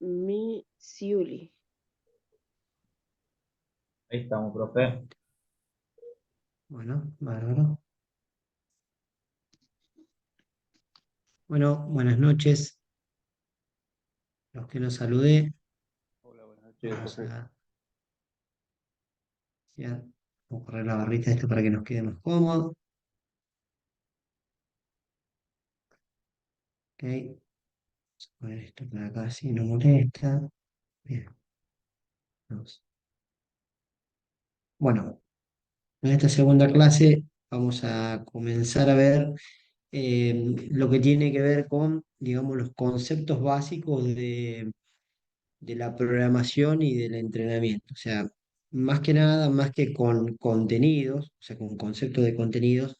Misiuli. Ahí estamos, profe. Bueno, bárbaro. Bueno, buenas noches. Los que nos saludé, Hola, buenas noches, vamos profe. ya, vamos a correr la barrita esta para que nos quede más cómodo. Ok, vamos a poner esto por acá si no molesta. Bien, vamos. Bueno, en esta segunda clase vamos a comenzar a ver lo que tiene que ver con, digamos, los conceptos básicos de la programación y del entrenamiento. O sea, más que nada, más que con contenidos, o sea, con conceptos de contenidos,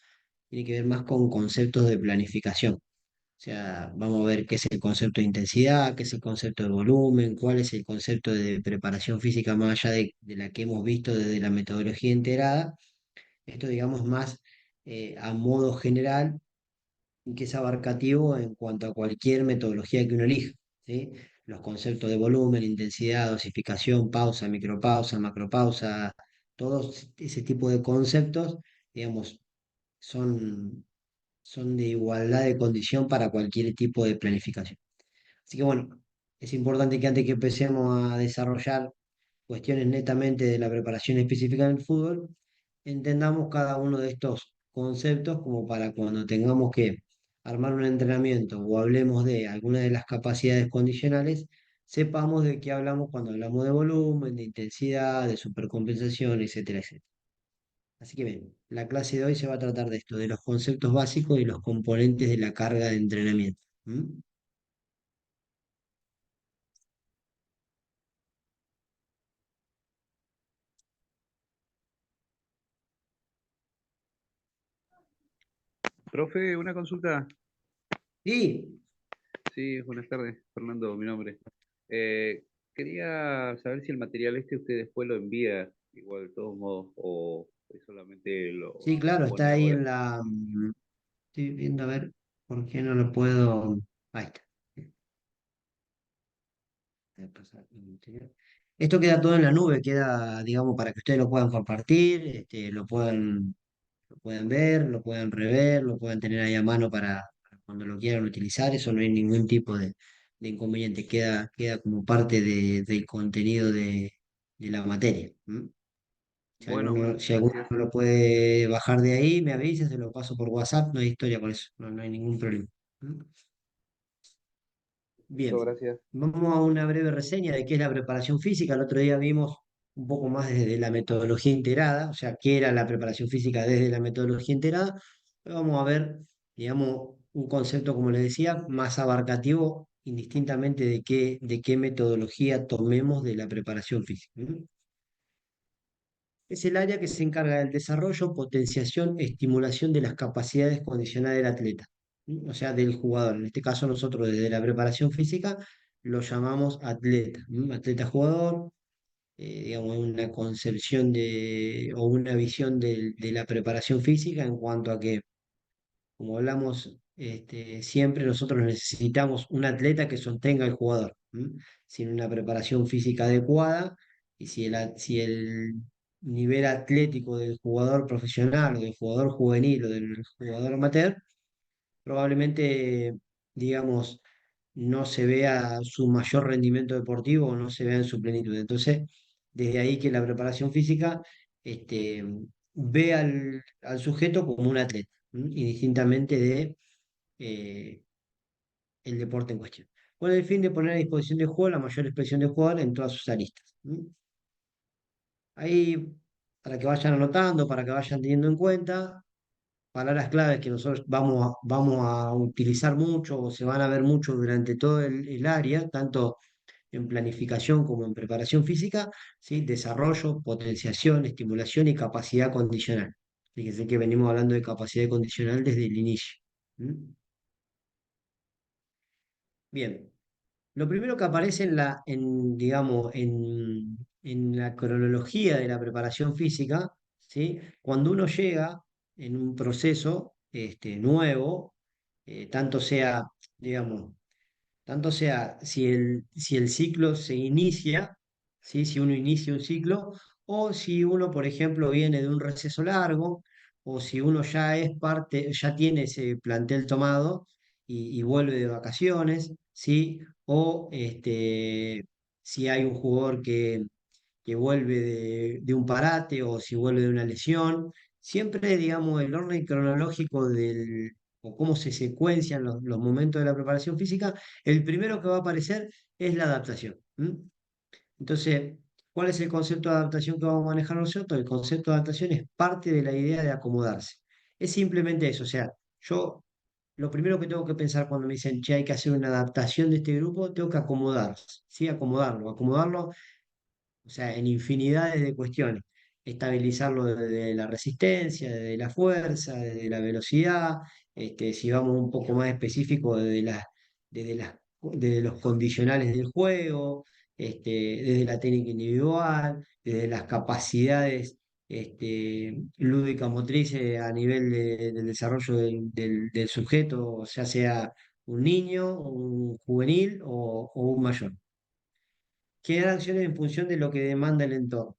tiene que ver más con conceptos de planificación. O sea, vamos a ver qué es el concepto de intensidad, qué es el concepto de volumen, cuál es el concepto de preparación física más allá de la que hemos visto desde la metodología integrada. Esto, digamos, más a modo general y que es abarcativo en cuanto a cualquier metodología que uno elija, ¿sí? Los conceptos de volumen, intensidad, dosificación, pausa, micropausa, macropausa, todos ese tipo de conceptos, digamos, son, son de igualdad de condición para cualquier tipo de planificación. Así que bueno, es importante que antes que empecemos a desarrollar cuestiones netamente de la preparación específica del fútbol, entendamos cada uno de estos conceptos como para cuando tengamos que armar un entrenamiento o hablemos de alguna de las capacidades condicionales, sepamos de qué hablamos cuando hablamos de volumen, de intensidad, de supercompensación, etcétera, etcétera. Así que bien, la clase de hoy se va a tratar de esto, de los conceptos básicos y los componentes de la carga de entrenamiento. ¿Mm? Profe, una consulta. Sí, Sí, buenas tardes, Fernando, mi nombre. Eh, Quería saber si el material este usted después lo envía, igual de todos modos, o solamente sí, lo claro, está pone ahí ahora. en la... Estoy viendo a ver por qué no lo puedo... Ahí está. Voy a pasar al interior. Esto queda todo en la nube, queda, digamos, para que ustedes lo puedan compartir, lo puedan ver, lo puedan rever, lo puedan tener ahí a mano para cuando lo quieran utilizar. Eso no hay ningún tipo de inconveniente, queda como parte del contenido de la materia. ¿M? Bueno, bueno, Si alguno gracias. lo puede bajar de ahí, me avisa, se lo paso por WhatsApp, no hay historia con eso, no hay ningún problema. ¿M? Listo, Bien, gracias. vamos a una breve reseña de qué es la preparación física. El otro día vimos un poco más desde la metodología integrada, o sea, qué era la preparación física desde la metodología integrada. Hoy vamos a ver, digamos, un concepto, como les decía, más abarcativo, indistintamente de qué metodología tomemos de la preparación física. Es el área que se encarga del desarrollo, potenciación, estimulación de las capacidades condicionales del atleta, o sea, del jugador. En este caso, nosotros desde la preparación física lo llamamos atleta, atleta jugador, digamos, una concepción o una visión de la preparación física en cuanto a que, como hablamos siempre, nosotros necesitamos un atleta que sostenga al jugador. Sin una preparación física adecuada y si el nivel atlético del jugador profesional o del jugador juvenil o del jugador amateur, probablemente, digamos, no se vea su mayor rendimiento deportivo o no se vea en su plenitud. Entonces, desde ahí que la preparación física este, ve al sujeto como un atleta, indistintamente de el deporte en cuestión. Con el fin de poner a disposición del juego la mayor expresión del jugador en todas sus aristas. Ahí, para que vayan anotando, para que vayan teniendo en cuenta, palabras claves que nosotros vamos a utilizar mucho o se van a ver mucho durante todo el área, tanto en planificación como en preparación física, ¿sí? Desarrollo, potenciación, estimulación y capacidad condicional. Fíjense que venimos hablando de capacidad condicional desde el inicio. ¿Mm? Bien, lo primero que aparece digamos, en la cronología de la preparación física, ¿sí? Cuando uno llega en un proceso nuevo, tanto sea, digamos, tanto sea si el ciclo se inicia, ¿sí? Si uno inicia un ciclo, o si uno, por ejemplo, viene de un receso largo, o si uno ya es parte, ya tiene ese plantel tomado y vuelve de vacaciones, ¿sí? O si hay un jugador que vuelve de un parate o si vuelve de una lesión. Siempre, digamos, el orden cronológico o cómo se secuencian los momentos de la preparación física, el primero que va a aparecer es la adaptación. ¿M? Entonces, ¿cuál es el concepto de adaptación que vamos a manejar nosotros? El concepto de adaptación es parte de la idea de acomodarse. Es simplemente eso, o sea, yo lo primero que tengo que pensar cuando me dicen, che, hay que hacer una adaptación de este grupo, tengo que acomodarse, ¿sí? Acomodarlo, o sea, en infinidades de cuestiones. Estabilizarlo desde la resistencia, desde la fuerza, desde la velocidad, si vamos un poco más específico, desde los condicionales del juego, desde la técnica individual, desde las capacidades lúdicas motrices a nivel del desarrollo del sujeto, ya sea un niño, un juvenil o un mayor. Generar acciones en función de lo que demanda el entorno.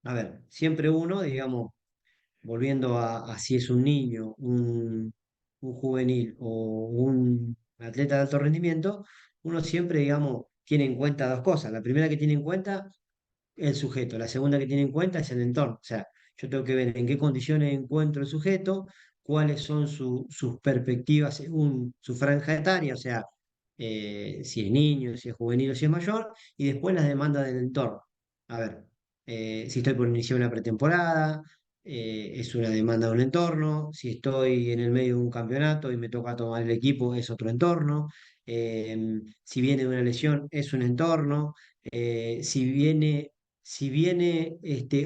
A ver, siempre uno, digamos, volviendo a si es un niño, un juvenil o un atleta de alto rendimiento, uno siempre, digamos, tiene en cuenta dos cosas. La primera que tiene en cuenta el sujeto, la segunda que tiene en cuenta es el entorno. O sea, yo tengo que ver en qué condiciones encuentro el sujeto, cuáles son sus perspectivas según su franja etaria, o sea, si es niño, si es juvenil o si es mayor, y después las demandas del entorno. A ver, si estoy por iniciar una pretemporada, es una demanda de un entorno, si estoy en el medio de un campeonato y me toca tomar el equipo, es otro entorno, si viene de una lesión, es un entorno, si viene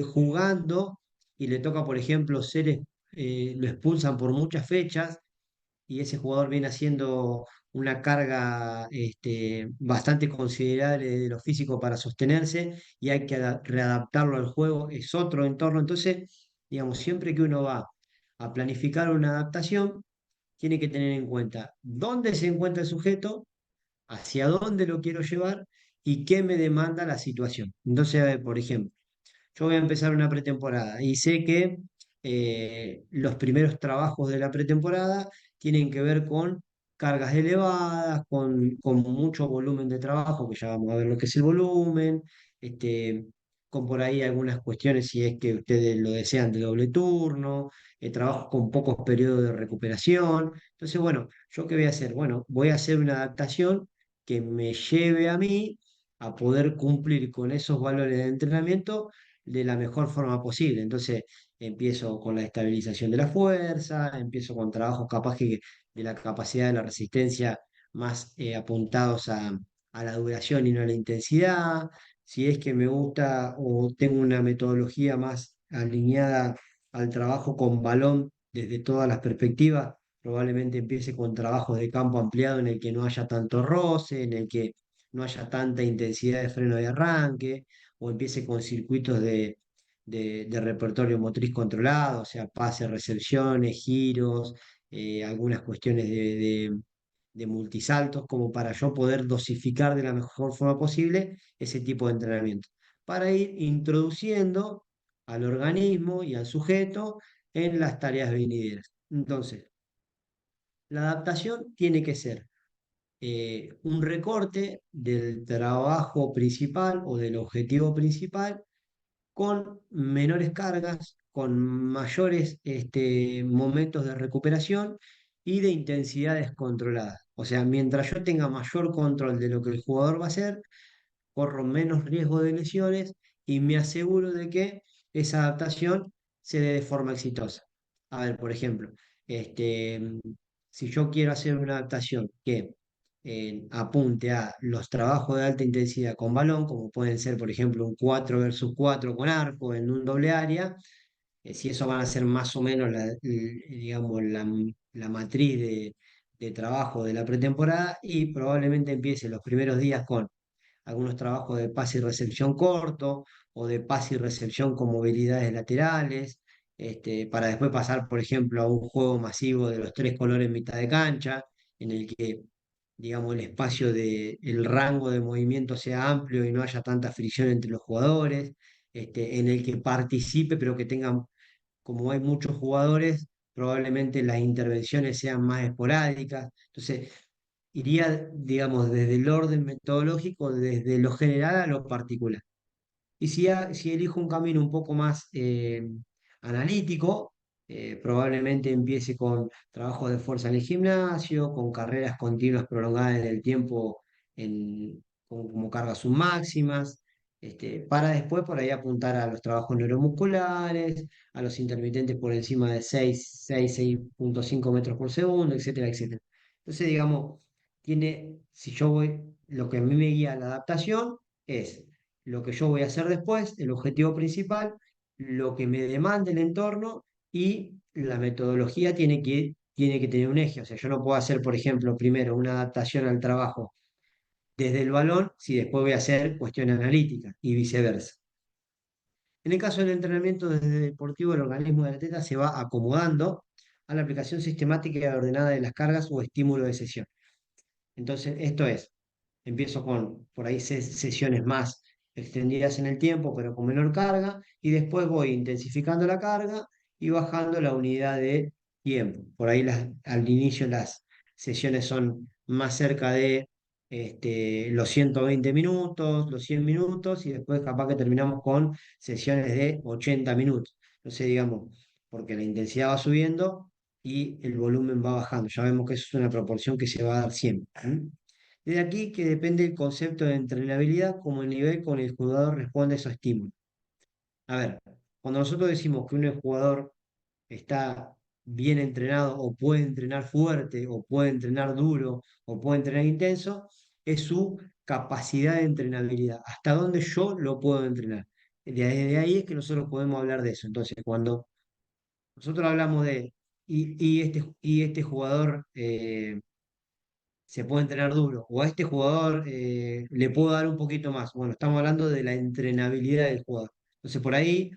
jugando y le toca, por ejemplo, lo expulsan por muchas fechas y ese jugador viene haciendo una carga bastante considerable de lo físico para sostenerse y hay que readaptarlo al juego, es otro entorno. Entonces, digamos, siempre que uno va a planificar una adaptación, tiene que tener en cuenta dónde se encuentra el sujeto, hacia dónde lo quiero llevar y qué me demanda la situación. Entonces, por ejemplo, yo voy a empezar una pretemporada y sé que los primeros trabajos de la pretemporada tienen que ver con cargas elevadas, con mucho volumen de trabajo, que ya vamos a ver lo que es el volumen, este, con por ahí algunas cuestiones, si es que ustedes lo desean, de doble turno, trabajo con pocos periodos de recuperación. Entonces, bueno, ¿yo qué voy a hacer? Bueno, voy a hacer una adaptación que me lleve a mí a poder cumplir con esos valores de entrenamiento de la mejor forma posible. Entonces, empiezo con la estabilización de la fuerza, empiezo con trabajos capaz que de la capacidad de la resistencia más apuntados a la duración y no a la intensidad. Si es que me gusta o tengo una metodología más alineada al trabajo con balón desde todas las perspectivas, probablemente empiece con trabajos de campo ampliado en el que no haya tanto roce, en el que no haya tanta intensidad de freno de arranque, o empiece con circuitos de repertorio motriz controlado, o sea, pases, recepciones, giros, algunas cuestiones de multisaltos, como para yo poder dosificar de la mejor forma posible ese tipo de entrenamiento, para ir introduciendo al organismo y al sujeto en las tareas venideras. Entonces, la adaptación tiene que ser un recorte del trabajo principal o del objetivo principal con menores cargas, con mayores momentos de recuperación y de intensidades controladas. O sea, mientras yo tenga mayor control de lo que el jugador va a hacer, corro menos riesgo de lesiones y me aseguro de que esa adaptación se dé de forma exitosa. A ver, por ejemplo, este, si yo quiero hacer una adaptación que apunte a los trabajos de alta intensidad con balón, como pueden ser, por ejemplo, un 4 versus 4 con arco en un doble área, si eso van a ser más o menos digamos, la matriz de trabajo de la pretemporada y probablemente empiece los primeros días con algunos trabajos de pase y recepción corto o de pase y recepción con movilidades laterales, para después pasar, por ejemplo, a un juego masivo de los tres colores en mitad de cancha, en el que digamos, el rango de movimiento sea amplio y no haya tanta fricción entre los jugadores, en el que participe, pero que tengan, como hay muchos jugadores, probablemente las intervenciones sean más esporádicas. Entonces, iría, digamos, desde el orden metodológico, desde lo general a lo particular. Y si elijo un camino un poco más analítico, probablemente empiece con trabajo de fuerza en el gimnasio, con carreras continuas prolongadas en el tiempo como cargas submáximas, para después por ahí apuntar a los trabajos neuromusculares, a los intermitentes por encima de 6,5 metros por segundo, etcétera, etcétera. Entonces, digamos, si yo voy, lo que a mí me guía a la adaptación es lo que yo voy a hacer después, el objetivo principal, lo que me demanda el entorno y la metodología tiene que tener un eje. O sea, yo no puedo hacer, por ejemplo, primero una adaptación al trabajo desde el balón si después voy a hacer cuestión analítica y viceversa. En el caso del entrenamiento desde deportivo, el organismo del atleta se va acomodando a la aplicación sistemática y ordenada de las cargas o estímulo de sesión. Entonces, esto es, empiezo con por ahí sesiones más extendidas en el tiempo, pero con menor carga, y después voy intensificando la carga y bajando la unidad de tiempo. Por ahí al inicio las sesiones son más cerca de los 120 minutos, los 100 minutos, y después capaz que terminamos con sesiones de 80 minutos. Entonces, digamos, porque la intensidad va subiendo y el volumen va bajando. Ya vemos que eso es una proporción que se va a dar siempre. De aquí que depende el concepto de entrenabilidad como el nivel con el jugador responde a esos estímulos. A ver, cuando nosotros decimos que un jugador está bien entrenado o puede entrenar fuerte o puede entrenar duro o puede entrenar intenso, es su capacidad de entrenabilidad. ¿Hasta dónde yo lo puedo entrenar? Desde ahí es que nosotros podemos hablar de eso. Entonces, cuando nosotros hablamos y este jugador se puede entrenar duro, o a este jugador le puedo dar un poquito más. Bueno, estamos hablando de la entrenabilidad del jugador. Entonces, por ahí,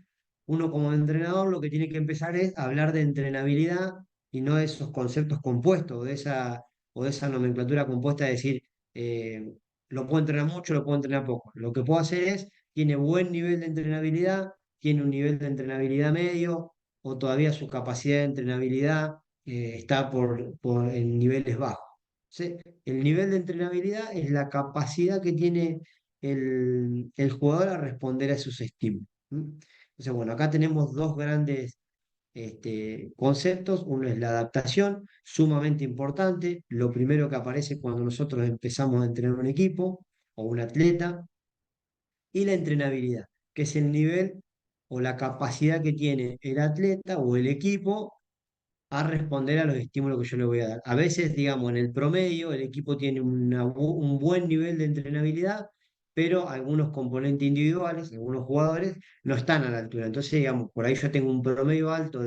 uno como entrenador lo que tiene que empezar es hablar de entrenabilidad y no de esos conceptos compuestos, o de esa nomenclatura compuesta de decir, eh, lo puedo entrenar mucho, lo puedo entrenar poco. Lo que puedo hacer es, tiene buen nivel de entrenabilidad, tiene un nivel de entrenabilidad medio, o todavía su capacidad de entrenabilidad está en niveles bajos. ¿Sí? El nivel de entrenabilidad es la capacidad que tiene el jugador a responder a esos estímulos. ¿M? Entonces, bueno, acá tenemos dos grandes conceptos. Uno es la adaptación, sumamente importante. Lo primero que aparece cuando nosotros empezamos a entrenar un equipo o un atleta. Y la entrenabilidad, que es el nivel o la capacidad que tiene el atleta o el equipo a responder a los estímulos que yo le voy a dar. A veces, digamos, en el promedio, el equipo tiene un buen nivel de entrenabilidad, pero algunos componentes individuales, algunos jugadores, no están a la altura. Entonces, digamos, por ahí yo tengo un promedio alto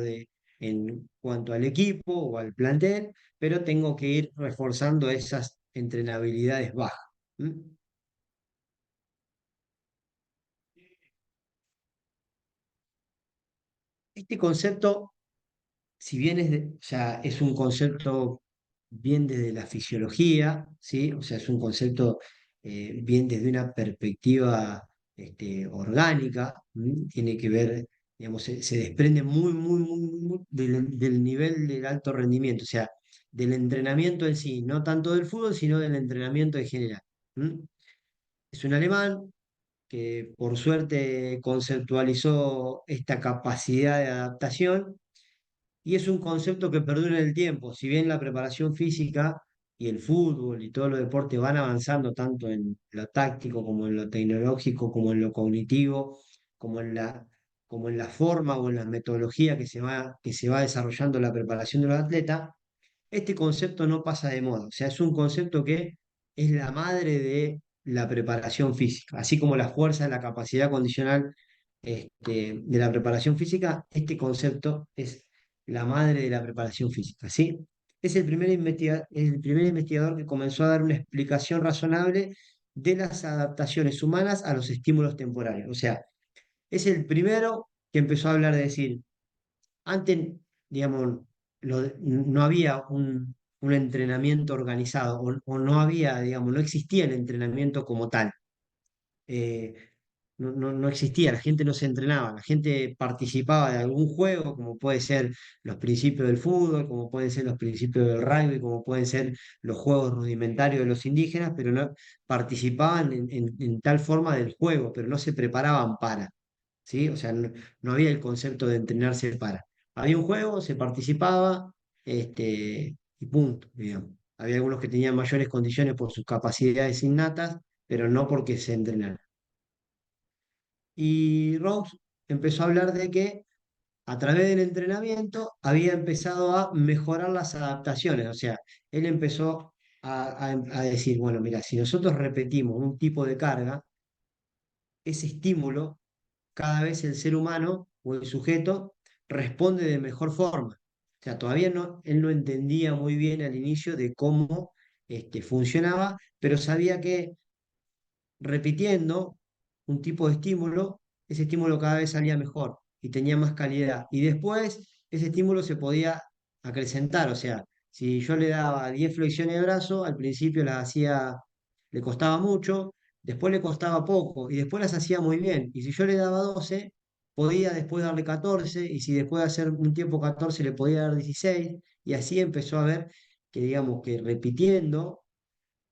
en cuanto al equipo o al plantel, pero tengo que ir reforzando esas entrenabilidades bajas. ¿Mm? Este concepto, si bien es un concepto bien desde la fisiología, ¿sí? O sea, es un concepto bien desde una perspectiva orgánica, ¿m? Tiene que ver, digamos, se desprende muy, muy, muy, muy del nivel del alto rendimiento, o sea, del entrenamiento en sí, no tanto del fútbol, sino del entrenamiento en general. ¿M? Es un alemán que por suerte conceptualizó esta capacidad de adaptación y es un concepto que perdura en el tiempo. Si bien la preparación física y el fútbol y todos los deportes van avanzando tanto en lo táctico como en lo tecnológico, como en lo cognitivo, como en la forma o en la metodología que se va desarrollando la preparación de los atletas, este concepto no pasa de moda. O sea, es un concepto que es la madre de la preparación física. Así como la fuerza, la capacidad condicional de la preparación física, este concepto es la madre de la preparación física, ¿sí? Es el primer investigador que comenzó a dar una explicación razonable de las adaptaciones humanas a los estímulos temporales. O sea, es el primero que empezó a hablar de decir, antes, digamos, no había un entrenamiento organizado, o no había, digamos, no existía el entrenamiento como tal. Eh, no existía, la gente no se entrenaba, la gente participaba de algún juego, como puede ser los principios del fútbol, como pueden ser los principios del rugby, como pueden ser los juegos rudimentarios de los indígenas, pero no participaban en tal forma del juego, pero no se preparaban para, ¿sí? O sea, no había el concepto de entrenarse para. Había un juego, se participaba, y punto, digamos. Había algunos que tenían mayores condiciones por sus capacidades innatas, pero no porque se entrenaran. Y Rose empezó a hablar de que a través del entrenamiento había empezado a mejorar las adaptaciones. O sea, él empezó a decir, bueno, mira, si nosotros repetimos un tipo de carga, ese estímulo, cada vez el ser humano o el sujeto responde de mejor forma. O sea, todavía no, él no entendía muy bien al inicio de cómo funcionaba, pero sabía que repitiendo un tipo de estímulo, ese estímulo cada vez salía mejor y tenía más calidad. Y después ese estímulo se podía acrecentar, o sea, si yo le daba 10 flexiones de brazo, al principio las hacía, le costaba mucho, después le costaba poco y después las hacía muy bien. Y si yo le daba 12, podía después darle 14 y si después de hacer un tiempo 14 le podía dar 16 y así empezó a ver que digamos que repitiendo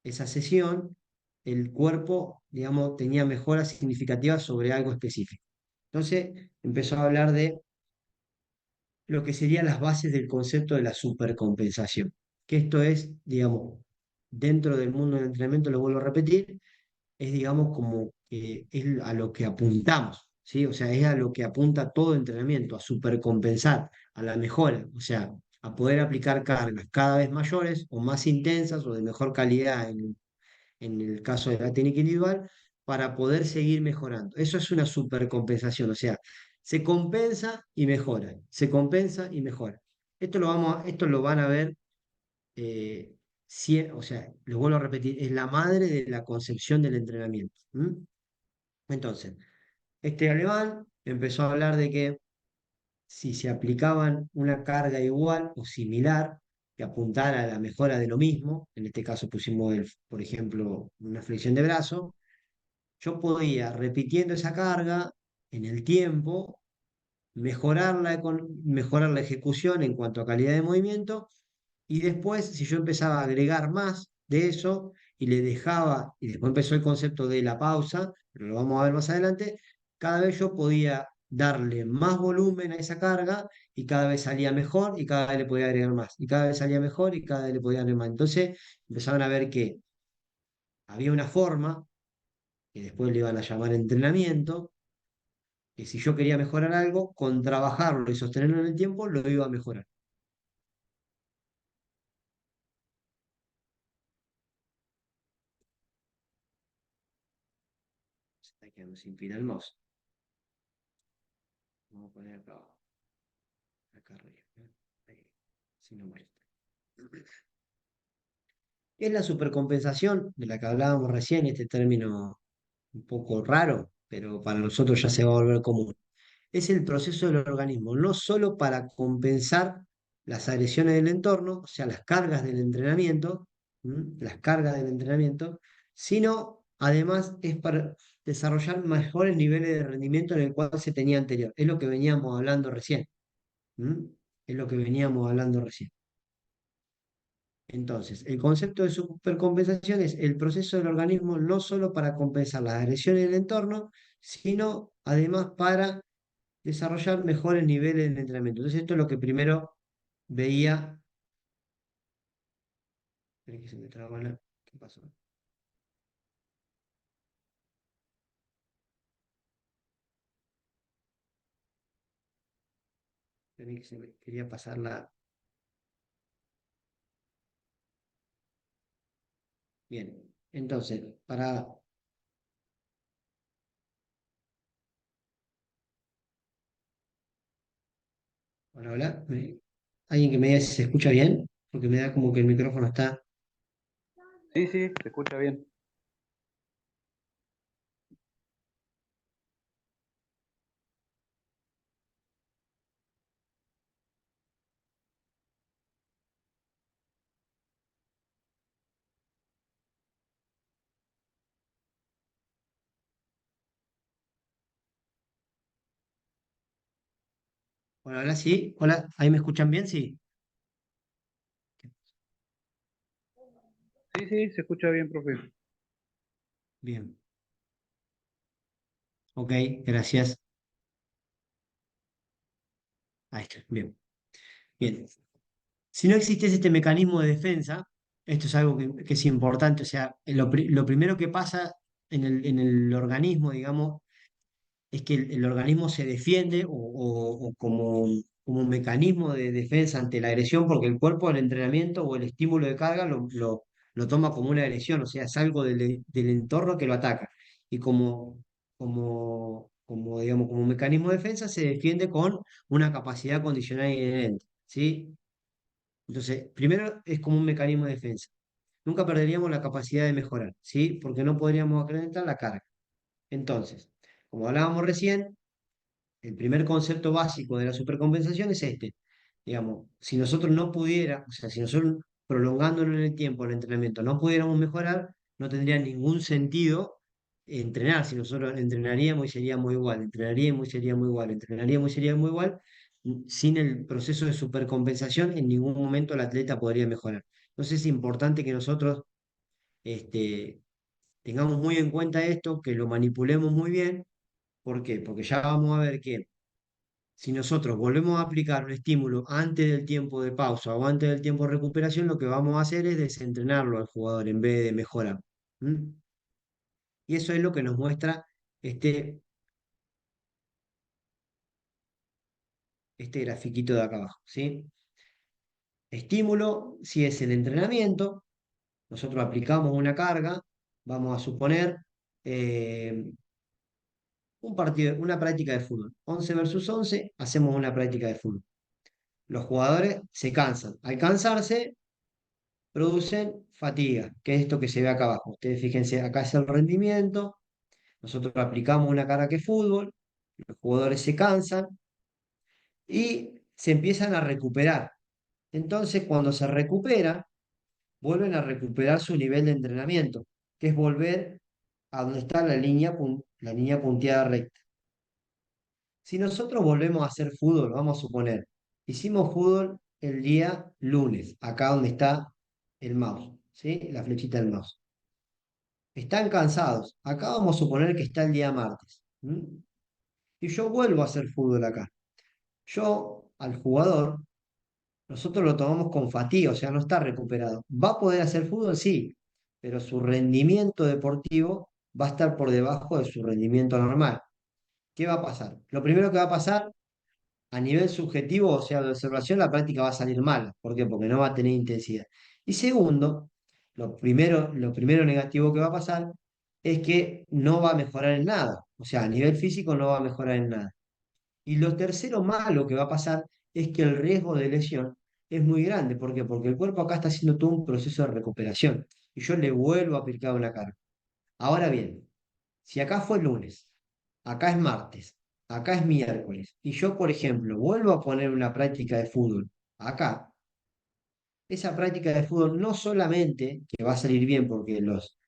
esa sesión, el cuerpo, digamos, tenía mejoras significativas sobre algo específico. Entonces empezó a hablar de lo que serían las bases del concepto de la supercompensación, que esto es, digamos, dentro del mundo del entrenamiento, lo vuelvo a repetir, es, digamos, como que es a lo que apuntamos, ¿sí? O sea, es a lo que apunta todo entrenamiento, a supercompensar, a la mejora, o sea, a poder aplicar cargas cada vez mayores o más intensas o de mejor calidad en el caso de la técnica individual, para poder seguir mejorando. Eso es una supercompensación, o sea, se compensa y mejora, se compensa y mejora. Esto lo van a ver, eh, o sea, lo vuelvo a repetir, es la madre de la concepción del entrenamiento. Entonces, este alemán empezó a hablar de que si se aplicaban una carga igual o similar que apuntara a la mejora de lo mismo, en este caso pusimos, por ejemplo, una flexión de brazo, yo podía, repitiendo esa carga en el tiempo, mejorar la ejecución en cuanto a calidad de movimiento, y después, si yo empezaba a agregar más de eso y le dejaba, y después empezó el concepto de la pausa, pero lo vamos a ver más adelante, cada vez yo podía darle más volumen a esa carga y cada vez salía mejor y cada vez le podía agregar más, y cada vez salía mejor y cada vez le podía agregar más. Entonces empezaban a ver que había una forma que después le iban a llamar entrenamiento, que si yo quería mejorar algo, con trabajarlo y sostenerlo en el tiempo, lo iba a mejorar. Se está quedando sin pila el mouse. Vamos a poner acá arriba. Ahí, si no molesta. ¿Qué es la supercompensación de la que hablábamos recién? Este término un poco raro, pero para nosotros ya se va a volver común. Es el proceso del organismo, no solo para compensar las agresiones del entorno, o sea, las cargas del entrenamiento, las cargas del entrenamiento, sino además es para desarrollar mejores niveles de rendimiento en el cual se tenía anterior. Es lo que veníamos hablando recién. ¿Mm? Es lo que veníamos hablando recién. Entonces, el concepto de supercompensación es el proceso del organismo no solo para compensar las agresiones del entorno, sino además para desarrollar mejores niveles de entrenamiento. Entonces, esto es lo que primero veía. Espera que se me traba ¿qué pasó? Espera que quería pasarla. Bien. Entonces, para. Hola, hola. ¿Alguien que me diga si se escucha bien? Porque me da como que el micrófono está. Sí, sí, se escucha bien. Hola, hola, sí. Hola, ¿ahí me escuchan bien? Sí. Sí, sí, se escucha bien, profe. Bien. Ok, gracias. Ahí está. Bien. Bien. Si no existiese este mecanismo de defensa, esto es algo que es importante, o sea, lo primero que pasa en el organismo, digamos, es que el organismo se defiende o como un mecanismo de defensa ante la agresión, porque el cuerpo del entrenamiento o el estímulo de carga lo toma como una agresión, o sea, es algo del entorno que lo ataca. Y digamos, como un mecanismo de defensa se defiende con una capacidad condicional inherente, ¿sí? Entonces, primero es como un mecanismo de defensa. Nunca perderíamos la capacidad de mejorar, ¿sí? Porque no podríamos acrecentar la carga. Entonces, como hablábamos recién, el primer concepto básico de la supercompensación es este. Digamos, si nosotros no pudiera, o sea, si nosotros prolongándonos en el tiempo el entrenamiento no pudiéramos mejorar, no tendría ningún sentido entrenar. Si nosotros entrenaríamos y seríamos igual, entrenaríamos y seríamos igual, entrenaríamos y seríamos igual, sin el proceso de supercompensación, en ningún momento el atleta podría mejorar. Entonces es importante que nosotros este, tengamos muy en cuenta esto, que lo manipulemos muy bien. ¿Por qué? Porque ya vamos a ver que si nosotros volvemos a aplicar un estímulo antes del tiempo de pausa o antes del tiempo de recuperación, lo que vamos a hacer es desentrenarlo al jugador en vez de mejorar. ¿Mm? Y eso es lo que nos muestra este, este grafiquito de acá abajo, ¿sí? Estímulo, si es el entrenamiento, nosotros aplicamos una carga, vamos a suponer eh, un partido, una práctica de fútbol. 11 versus 11, hacemos una práctica de fútbol. Los jugadores se cansan. Al cansarse, producen fatiga, que es esto que se ve acá abajo. Ustedes fíjense, acá es el rendimiento, nosotros aplicamos una carga que es fútbol, los jugadores se cansan y se empiezan a recuperar. Entonces, cuando se recupera, vuelven a recuperar su nivel de entrenamiento, que es volver a donde está la línea punteada recta. Si nosotros volvemos a hacer fútbol, vamos a suponer, hicimos fútbol el día lunes, acá donde está el mouse, ¿sí? La flechita del mouse. Están cansados. Acá vamos a suponer que está el día martes. ¿M? Y yo vuelvo a hacer fútbol acá. Yo, al jugador, nosotros lo tomamos con fatiga, o sea, no está recuperado. ¿Va a poder hacer fútbol? Sí, pero su rendimiento deportivo va a estar por debajo de su rendimiento normal. ¿Qué va a pasar? Lo primero que va a pasar a nivel subjetivo, o sea, de observación, la práctica va a salir mala. ¿Por qué? Porque no va a tener intensidad. Y segundo, lo primero negativo que va a pasar es que no va a mejorar en nada. O sea, a nivel físico no va a mejorar en nada. Y lo tercero malo que va a pasar es que el riesgo de lesión es muy grande. ¿Por qué? Porque el cuerpo acá está haciendo todo un proceso de recuperación. Y yo le vuelvo a aplicar una carga. Ahora bien, si acá fue lunes, acá es martes, acá es miércoles, y yo, por ejemplo, vuelvo a poner una práctica de fútbol acá, esa práctica de fútbol no solamente que va a salir bien porque los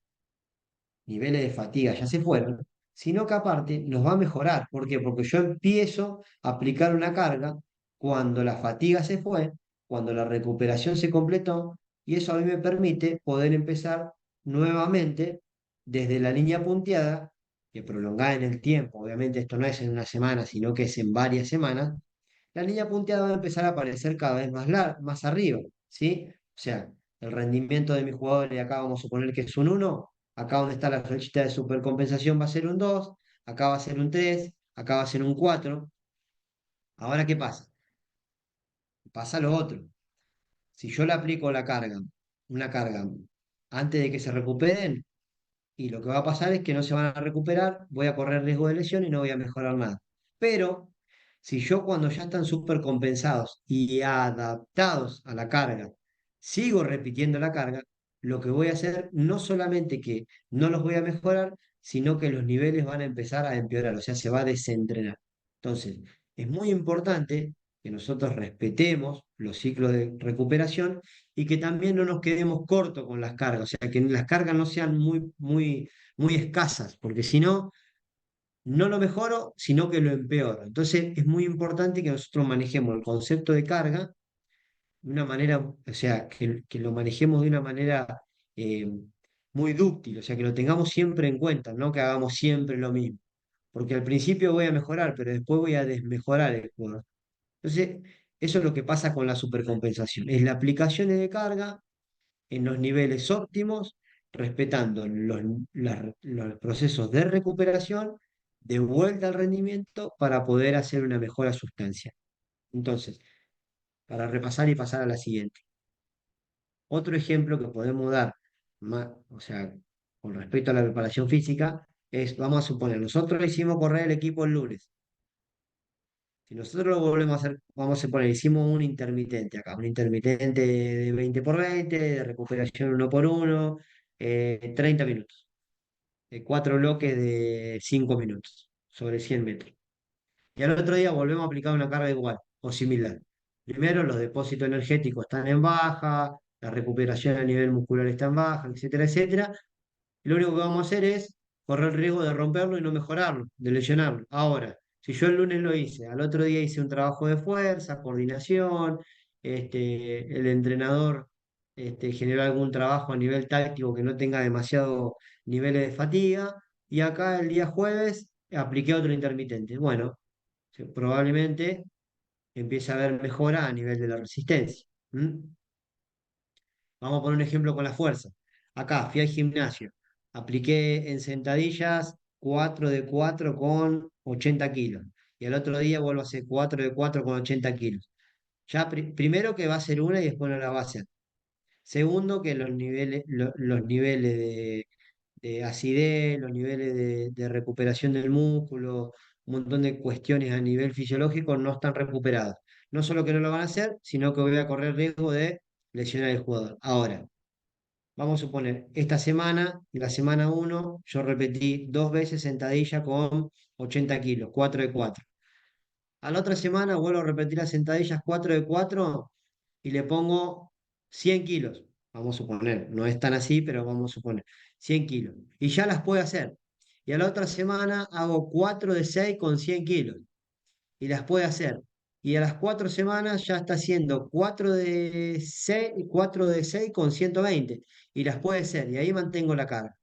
niveles de fatiga ya se fueron, sino que aparte nos va a mejorar. ¿Por qué? Porque yo empiezo a aplicar una carga cuando la fatiga se fue, cuando la recuperación se completó, y eso a mí me permite poder empezar nuevamente desde la línea punteada, que prolongada en el tiempo, obviamente esto no es en una semana, sino que es en varias semanas, la línea punteada va a empezar a aparecer cada vez más arriba, ¿sí? O sea, el rendimiento de mis jugadores, acá vamos a suponer que es un 1, acá donde está la flechita de supercompensación va a ser un 2, acá va a ser un 3, acá va a ser un 4. Ahora, ¿qué pasa? Pasa lo otro. Si yo le aplico una carga, antes de que se recuperen, y lo que va a pasar es que no se van a recuperar, voy a correr riesgo de lesión y no voy a mejorar nada. Pero si yo cuando ya están súper compensados y adaptados a la carga, sigo repitiendo la carga, lo que voy a hacer no solamente que no los voy a mejorar, sino que los niveles van a empezar a empeorar, o sea, se va a desentrenar. Entonces, es muy importante que nosotros respetemos los ciclos de recuperación y que también no nos quedemos cortos con las cargas, o sea, que las cargas no sean muy escasas, porque si no, no lo mejoro, sino que lo empeoro. Entonces es muy importante que nosotros manejemos el concepto de carga de una manera, o sea, que lo manejemos de una manera eh, muy dúctil, o sea, que lo tengamos siempre en cuenta, no que hagamos siempre lo mismo. Porque al principio voy a mejorar, pero después voy a desmejorar el jugador. Entonces, eso es lo que pasa con la supercompensación. Es la aplicación de carga en los niveles óptimos, respetando los procesos de recuperación, de vuelta al rendimiento, para poder hacer una mejora sustancial. Entonces, para repasar y pasar a la siguiente. Otro ejemplo que podemos dar, o sea, con respecto a la preparación física, es, vamos a suponer, nosotros hicimos correr el equipo el lunes. Si nosotros lo volvemos a hacer, vamos a poner, hicimos un intermitente acá, un intermitente de 20 por 20 de recuperación 1 por 1, 30 minutos, 4 bloques de 5 minutos, sobre 100 metros. Y al otro día volvemos a aplicar una carga igual o similar. Primero, los depósitos energéticos están en baja, la recuperación a nivel muscular está en baja, etcétera, etcétera. Lo único que vamos a hacer es correr el riesgo de romperlo y no mejorarlo, de lesionarlo. Ahora, si yo el lunes lo hice, al otro día hice un trabajo de fuerza, coordinación, el entrenador generó algún trabajo a nivel táctico que no tenga demasiado niveles de fatiga, y acá el día jueves apliqué otro intermitente. Bueno, probablemente empiece a haber mejora a nivel de la resistencia. ¿Mm? Vamos a poner un ejemplo con la fuerza. Acá fui al gimnasio, apliqué en sentadillas 4 de 4 con 80 kilos. Y al otro día vuelvo a hacer 4 de 4 con 80 kilos. Ya primero que va a ser una y después no la va a hacer. Segundo, que los niveles de acidez, los niveles de recuperación del músculo, un montón de cuestiones a nivel fisiológico no están recuperadas. No solo que no lo van a hacer, sino que voy a correr riesgo de lesionar al jugador. Ahora, vamos a suponer, esta semana, la semana 1, yo repetí 2 veces sentadilla con 80 kilos, 4 de 4. A la otra semana vuelvo a repetir las sentadillas 4 de 4 y le pongo 100 kilos. Vamos a suponer, no es tan así, pero vamos a suponer 100 kilos. Y ya las puedo hacer. Y a la otra semana hago 4 de 6 con 100 kilos. Y las puede hacer. Y a las 4 semanas ya está haciendo 4 de 6 con 120. Y las puede hacer. Y ahí mantengo la carga.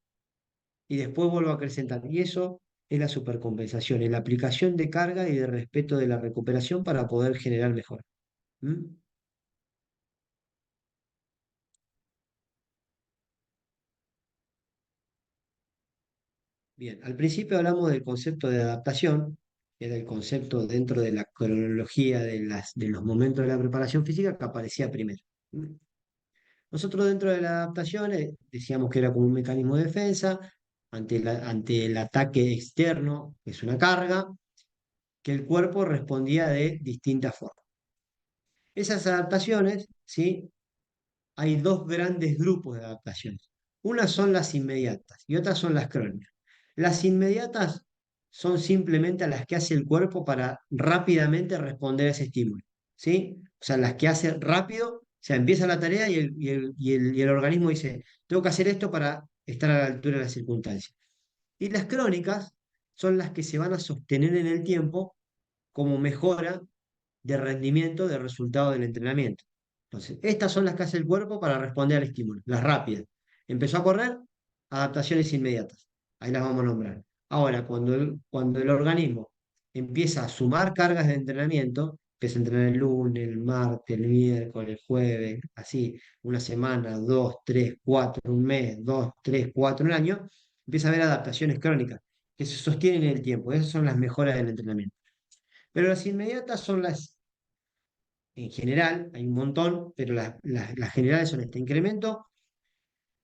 Y después vuelvo a acrecentar. Y eso es la supercompensación, es la aplicación de carga y de respeto de la recuperación para poder generar mejor. ¿Mm? Bien, al principio hablamos del concepto de adaptación, que era el concepto dentro de la cronología de los momentos de la preparación física que aparecía primero. ¿Mm? Nosotros dentro de la adaptación decíamos que era como un mecanismo de defensa ante el ataque externo, que es una carga, que el cuerpo respondía de distintas formas. Esas adaptaciones, ¿sí? Hay dos grandes grupos de adaptaciones. Unas son las inmediatas y otras son las crónicas. Las inmediatas son simplemente las que hace el cuerpo para rápidamente responder a ese estímulo, ¿sí? O sea, las que hace rápido, o sea, empieza la tarea y el organismo dice, tengo que hacer esto para estar a la altura de las circunstancias. Y las crónicas son las que se van a sostener en el tiempo como mejora de rendimiento, de resultado del entrenamiento. Entonces, estas son las que hace el cuerpo para responder al estímulo, las rápidas. Empezó a correr, adaptaciones inmediatas. Ahí las vamos a nombrar. Ahora, cuando el organismo empieza a sumar cargas de entrenamiento, empieza a entrenar el lunes, el martes, el miércoles, el jueves, así, una semana, dos, tres, cuatro, un mes, dos, tres, cuatro, un año, empieza a haber adaptaciones crónicas que se sostienen en el tiempo. Esas son las mejoras del entrenamiento. Pero las inmediatas son en general, hay un montón, pero las generales son este incremento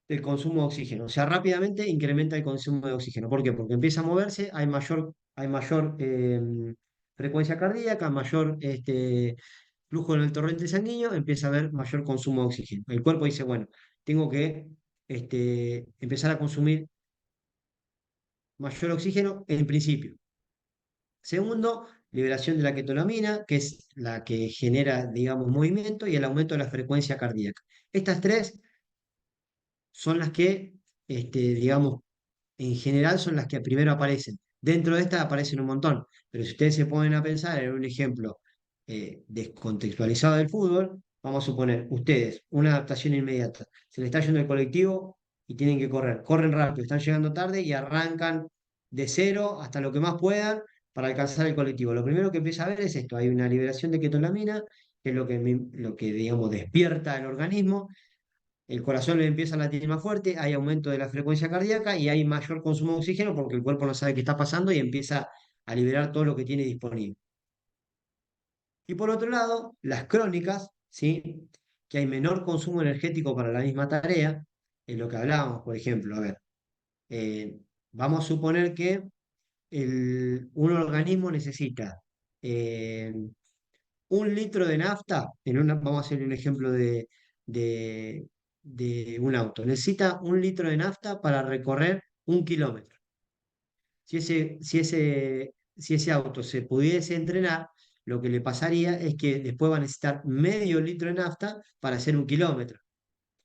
del consumo de oxígeno. O sea, rápidamente incrementa el consumo de oxígeno. ¿Por qué? Porque empieza a moverse, hay mayor frecuencia cardíaca, mayor flujo en el torrente sanguíneo, empieza a haber mayor consumo de oxígeno. El cuerpo dice, bueno, tengo que empezar a consumir mayor oxígeno en principio. Segundo, liberación de la ketolamina, que es la que genera, digamos, movimiento, y el aumento de la frecuencia cardíaca. Estas tres son las que, digamos, en general son las que primero aparecen. Dentro de esta aparecen un montón, pero si ustedes se ponen a pensar en un ejemplo descontextualizado del fútbol, vamos a suponer, ustedes, una adaptación inmediata, se les está yendo el colectivo y tienen que correr, corren rápido, están llegando tarde y arrancan de cero hasta lo que más puedan para alcanzar el colectivo. Lo primero que empieza a ver es esto, hay una liberación de ketolamina, que es lo que digamos, despierta el organismo, el corazón le empieza a latir más fuerte, hay aumento de la frecuencia cardíaca y hay mayor consumo de oxígeno porque el cuerpo no sabe qué está pasando y empieza a liberar todo lo que tiene disponible. Y por otro lado, las crónicas, ¿sí? Que hay menor consumo energético para la misma tarea, en lo que hablábamos, por ejemplo, a ver, eh, vamos a suponer que un organismo necesita eh, 1 litro de nafta, vamos a hacer un ejemplo de, de un auto, necesita 1 litro de nafta para recorrer 1 kilómetro. Si ese auto se pudiese entrenar, lo que le pasaría es que después va a necesitar medio litro de nafta para hacer 1 kilómetro.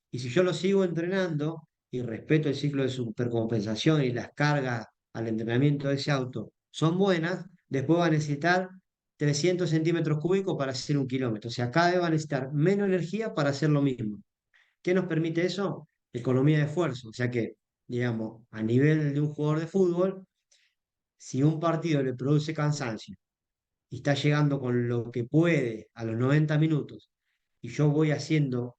Y si yo lo sigo entrenando y respeto el ciclo de supercompensación y las cargas al entrenamiento de ese auto son buenas, después va a necesitar 300 centímetros cúbicos para hacer 1 kilómetro. O sea, cada vez va a necesitar menos energía para hacer lo mismo. ¿Qué nos permite eso? Economía de esfuerzo. O sea que, digamos, a nivel de un jugador de fútbol, si un partido le produce cansancio y está llegando con lo que puede a los 90 minutos y yo voy haciendo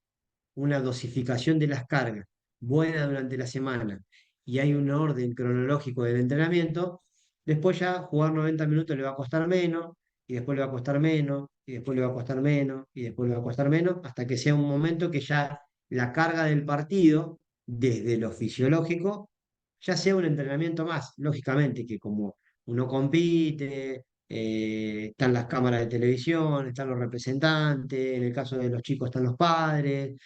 una dosificación de las cargas buena durante la semana y hay un orden cronológico del entrenamiento, después ya jugar 90 minutos le va a costar menos, y después le va a costar menos, y después le va a costar menos, y después le va a costar menos, hasta que sea un momento que ya la carga del partido, desde lo fisiológico, ya sea un entrenamiento más. Lógicamente que como uno compite, están las cámaras de televisión, están los representantes, en el caso de los chicos están los padres,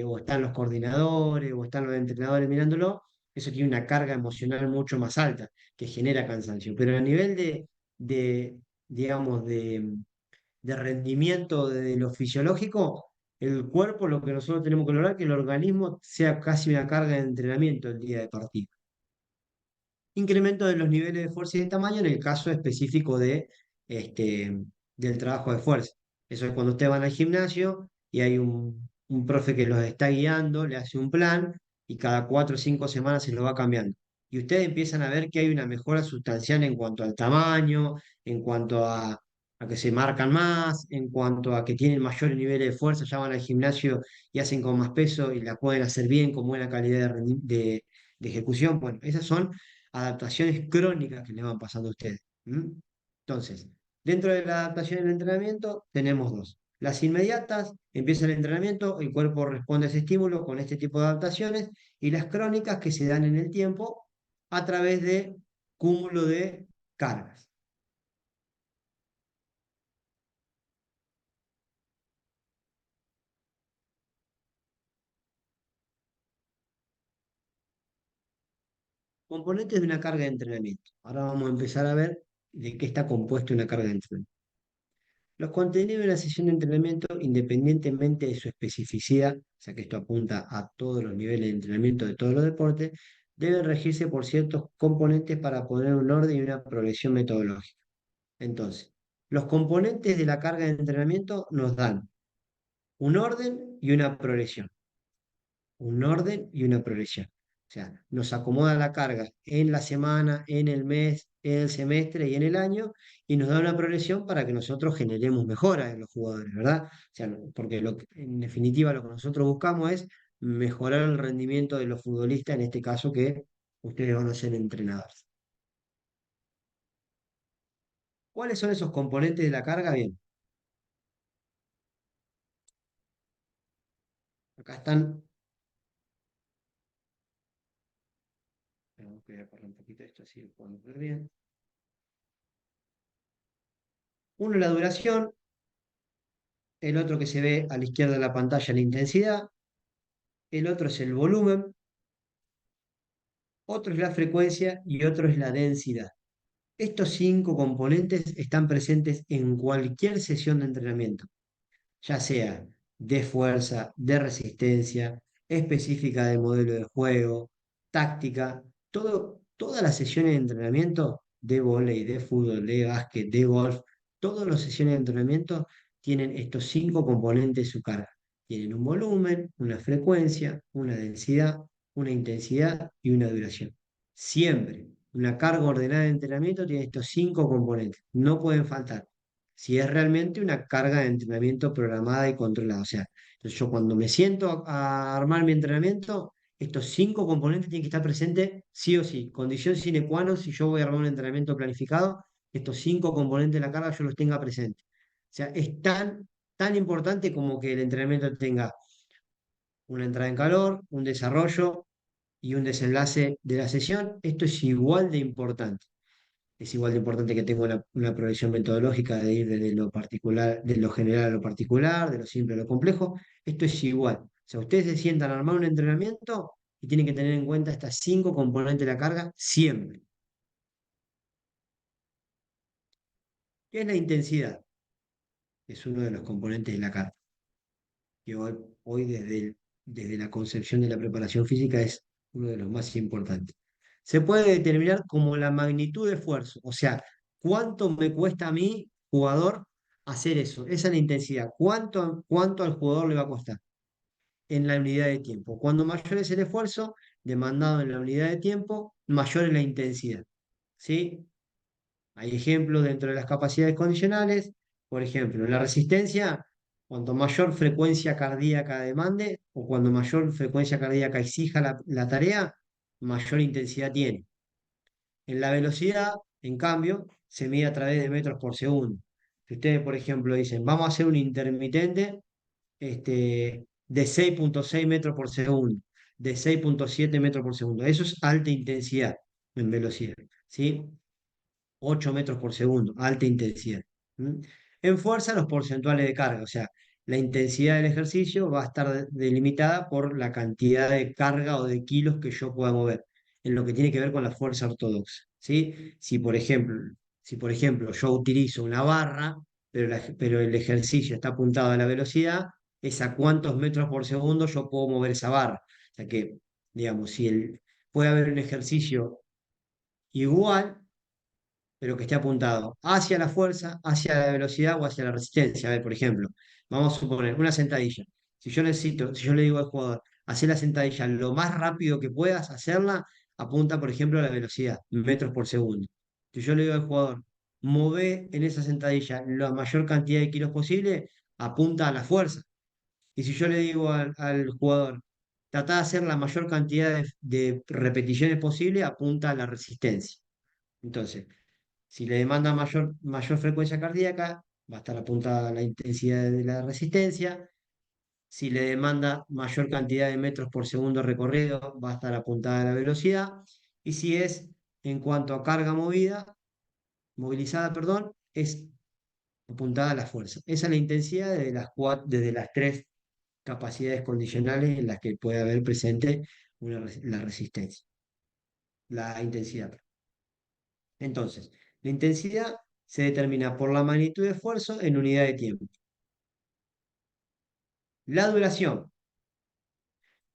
o están los coordinadores, o están los entrenadores mirándolo, eso tiene una carga emocional mucho más alta, que genera cansancio. Pero a nivel de, digamos, de rendimiento de lo fisiológico, el cuerpo, lo que nosotros tenemos que lograr es que el organismo sea casi una carga de entrenamiento el día de partido. Incremento de los niveles de fuerza y de tamaño en el caso específico este, del trabajo de fuerza. Eso es cuando ustedes van al gimnasio y hay un profe que los está guiando, le hace un plan y cada 4 o 5 semanas se lo va cambiando. Y ustedes empiezan a ver que hay una mejora sustancial en cuanto al tamaño, en cuanto a que se marcan más, en cuanto a que tienen mayores niveles de fuerza, ya van al gimnasio y hacen con más peso y la pueden hacer bien, con buena calidad de ejecución. Bueno, esas son adaptaciones crónicas que le van pasando a ustedes. ¿Mm? Entonces, dentro de la adaptación del entrenamiento tenemos dos. Las inmediatas, empieza el entrenamiento, el cuerpo responde a ese estímulo con este tipo de adaptaciones, y las crónicas que se dan en el tiempo a través de cúmulo de cargas. Componentes de una carga de entrenamiento. Ahora vamos a empezar a ver de qué está compuesto una carga de entrenamiento. Los contenidos de una sesión de entrenamiento, independientemente de su especificidad, o sea que esto apunta a todos los niveles de entrenamiento de todos los deportes, deben regirse por ciertos componentes para poner un orden y una progresión metodológica. Entonces, los componentes de la carga de entrenamiento nos dan un orden y una progresión, un orden y una progresión. O sea, nos acomoda la carga en la semana, en el mes, en el semestre y en el año, y nos da una progresión para que nosotros generemos mejoras en los jugadores, ¿verdad? O sea, porque en definitiva lo que nosotros buscamos es mejorar el rendimiento de los futbolistas, en este caso que ustedes van a ser entrenadores. ¿Cuáles son esos componentes de la carga? Bien, acá están. Voy a correr un poquito esto así lo podemos ver bien. Uno, la duración, el otro que se ve a la izquierda de la pantalla, la intensidad, el otro es el volumen, otro es la frecuencia y otro es la densidad. Estos 5 componentes están presentes en cualquier sesión de entrenamiento, ya sea de fuerza, de resistencia, específica de modelo de juego, táctica, todas las sesiones de entrenamiento de vóley, de fútbol, de básquet, de golf, todas las sesiones de entrenamiento tienen estos 5 componentes de su carga. Tienen un volumen, una frecuencia, una densidad, una intensidad y una duración. Siempre una carga ordenada de entrenamiento tiene estos 5 componentes. No pueden faltar. Si es realmente una carga de entrenamiento programada y controlada. O sea, entonces yo cuando me siento a armar mi entrenamiento, estos 5 componentes tienen que estar presentes sí o sí. Condición sine qua non, si yo voy a armar un entrenamiento planificado, estos 5 componentes de la carga yo los tenga presentes. O sea, es tan importante como que el entrenamiento tenga una entrada en calor, un desarrollo y un desenlace de la sesión. Esto es igual de importante. Es igual de importante que tenga una progresión metodológica de ir desde lo particular, de lo general a lo particular, de lo simple a lo complejo. Esto es igual. O sea, ustedes se sientan a armar un entrenamiento y tienen que tener en cuenta estas 5 componentes de la carga siempre. ¿Qué es la intensidad? Es uno de los componentes de la carga. Que hoy desde la concepción de la preparación física es uno de los más importantes. Se puede determinar como la magnitud de esfuerzo, o sea, cuánto me cuesta a mí, jugador, hacer eso. Esa es la intensidad. ¿Cuánto al jugador le va a costar en la unidad de tiempo? Cuando mayor es el esfuerzo demandado en la unidad de tiempo, mayor es la intensidad. ¿Sí? Hay ejemplos dentro de las capacidades condicionales. Por ejemplo, la resistencia, cuanto mayor frecuencia cardíaca demande o cuando mayor frecuencia cardíaca exija la tarea, mayor intensidad tiene. En la velocidad, en cambio, se mide a través de metros por segundo. Si ustedes, por ejemplo, dicen, vamos a hacer un intermitente de 6,6 metros por segundo, de 6,7 metros por segundo. Eso es alta intensidad en velocidad. ¿Sí? 8 metros por segundo, alta intensidad. ¿Mm? En fuerza, los porcentuales de carga, o sea, la intensidad del ejercicio va a estar delimitada por la cantidad de carga o de kilos que yo pueda mover, en lo que tiene que ver con la fuerza ortodoxa. ¿Sí? Si por ejemplo yo utilizo una barra, pero el ejercicio está apuntado a la velocidad, es a cuántos metros por segundo yo puedo mover esa barra. O sea que, digamos, puede haber un ejercicio igual pero que esté apuntado hacia la fuerza, hacia la velocidad o hacia la resistencia. A ver, por ejemplo, vamos a suponer una sentadilla. Si yo le digo al jugador, hacer la sentadilla lo más rápido que puedas hacerla, apunta, por ejemplo, a la velocidad, metros por segundo. Si yo le digo al jugador, move en esa sentadilla la mayor cantidad de kilos posible, apunta a la fuerza. Y si yo le digo al jugador, trata de hacer la mayor cantidad de repeticiones posible, apunta a la resistencia. Entonces, si le demanda mayor frecuencia cardíaca, va a estar apuntada a la intensidad de la resistencia. Si le demanda mayor cantidad de metros por segundo recorrido, va a estar apuntada a la velocidad. Y si es en cuanto a carga movilizada, perdón, es apuntada a la fuerza. Esa es la intensidad desde las 3 capacidades condicionales en las que puede haber presente la resistencia, la intensidad. Entonces, la intensidad se determina por la magnitud de esfuerzo en unidad de tiempo. La duración.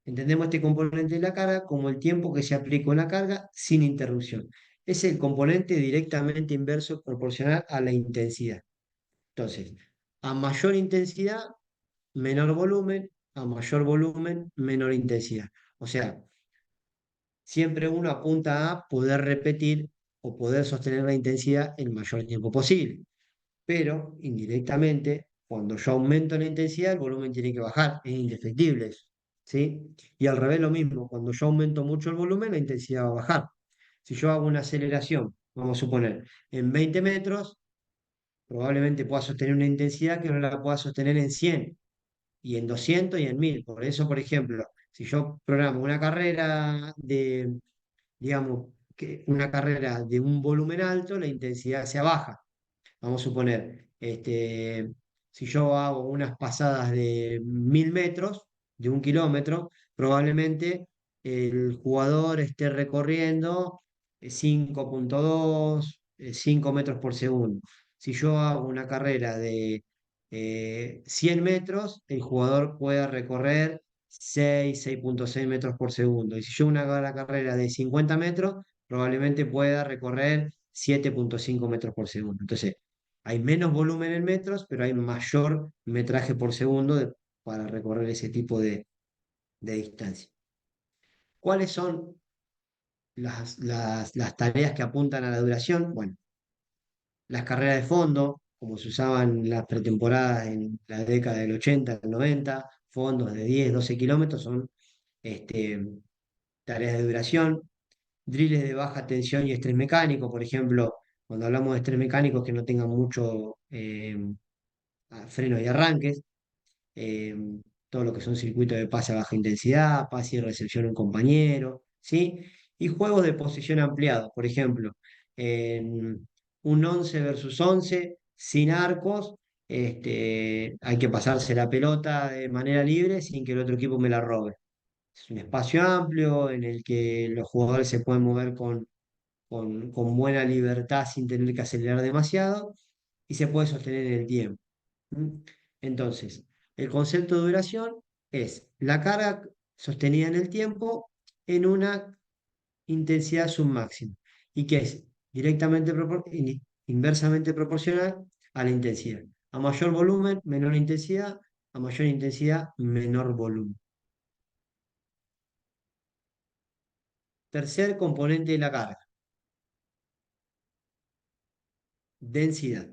Entendemos este componente de la carga como el tiempo que se aplica una carga sin interrupción. Es el componente directamente inverso proporcional a la intensidad. Entonces, a mayor intensidad, menor volumen, a mayor volumen, menor intensidad. O sea, siempre uno apunta a poder repetir o poder sostener la intensidad el mayor tiempo posible. Pero indirectamente, cuando yo aumento la intensidad, el volumen tiene que bajar, es indefectible eso, ¿sí? Y al revés lo mismo, cuando yo aumento mucho el volumen, la intensidad va a bajar. Si yo hago una aceleración, vamos a suponer, en 20 metros, probablemente pueda sostener una intensidad que no la pueda sostener en 100, y en 200 y en 1000. Por eso, por ejemplo, si yo programo una carrera digamos, una carrera de un volumen alto, la intensidad se baja. Vamos a suponer, si yo hago unas pasadas de 1000 metros, de 1 kilómetro, probablemente el jugador esté recorriendo 5,2, 5 metros por segundo. Si yo hago una carrera de 100 metros, el jugador puede recorrer 6,6 metros por segundo. Y si yo hago una carrera de 50 metros, probablemente pueda recorrer 7,5 metros por segundo. Entonces, hay menos volumen en metros, pero hay mayor metraje por segundo para recorrer ese tipo de distancia. ¿Cuáles son las tareas que apuntan a la duración? Bueno, las carreras de fondo, como se usaban en las pretemporadas en la década del 80, del 90, fondos de 10, 12 kilómetros, son este, tareas de duración. Drills de baja tensión y estrés mecánico, por ejemplo, cuando hablamos de estrés mecánico, que no tengan mucho frenos y arranques, eh, todo lo que son circuitos de pase a baja intensidad, pase y recepción a un compañero, ¿sí? Y juegos de posición ampliados, por ejemplo, un 11 versus 11 sin arcos, hay que pasarse la pelota de manera libre sin que el otro equipo me la robe. Es un espacio amplio en el que los jugadores se pueden mover con buena libertad sin tener que acelerar demasiado y se puede sostener en el tiempo. ¿Mm? Entonces, el concepto de duración es la carga sostenida en el tiempo en una intensidad submáxima y que es inversamente proporcional a la intensidad. A mayor volumen, menor intensidad; a mayor intensidad, menor volumen. Tercer componente de la carga: densidad.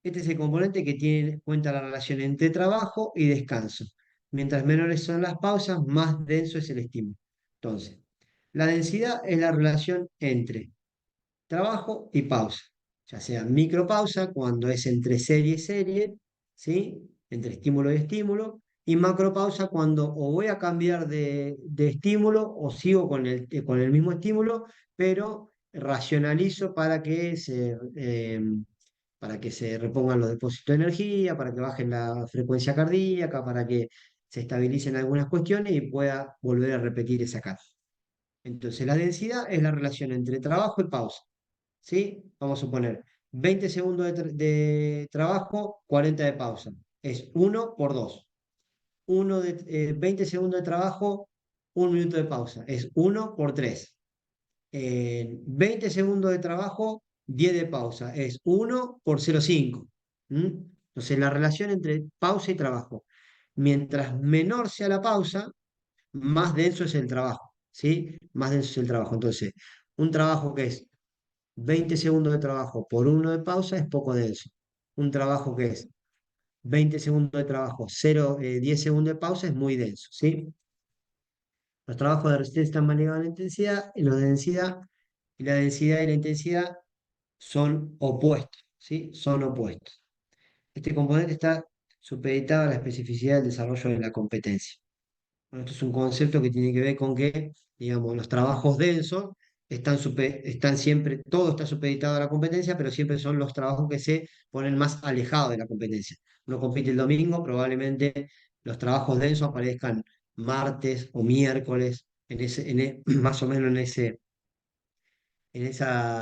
Este es el componente que tiene en cuenta la relación entre trabajo y descanso. Mientras menores son las pausas, más denso es el estímulo. Entonces, la densidad es la relación entre trabajo y pausa, ya sea micropausa cuando es entre serie y serie, ¿sí? Entre estímulo y estímulo, y macropausa cuando o voy a cambiar de estímulo o sigo con el mismo estímulo, pero racionalizo para que se repongan los depósitos de energía, para que bajen la frecuencia cardíaca, para que se estabilicen algunas cuestiones y pueda volver a repetir esa carga. Entonces, la densidad es la relación entre trabajo y pausa. ¿Sí? Vamos a suponer 20 segundos de trabajo, 40 de pausa. Es 1 por 2. 20 segundos de trabajo, 1 minuto de pausa. Es 1 por 3. 20 segundos de trabajo, 10 de pausa. Es 1 por 0,5. ¿Mm? Entonces, la relación entre pausa y trabajo. Mientras menor sea la pausa, más denso es el trabajo. ¿Sí? Más denso es el trabajo. Entonces, un trabajo que es 20 segundos de trabajo por 1 de pausa es poco denso. Un trabajo que es 20 segundos de trabajo, 10 segundos de pausa es muy denso, ¿sí? Los trabajos de resistencia están más ligados a la intensidad y los de densidad, y la densidad y la intensidad son opuestos, ¿sí? Son opuestos. Este componente está supeditado a la especificidad del desarrollo de la competencia. Bueno, esto es un concepto que tiene que ver con que, digamos, los trabajos densos están siempre, todo está supeditado a la competencia, pero siempre son los trabajos que se ponen más alejados de la competencia. Uno compite el domingo, probablemente los trabajos densos aparezcan martes o miércoles, más o menos en esa,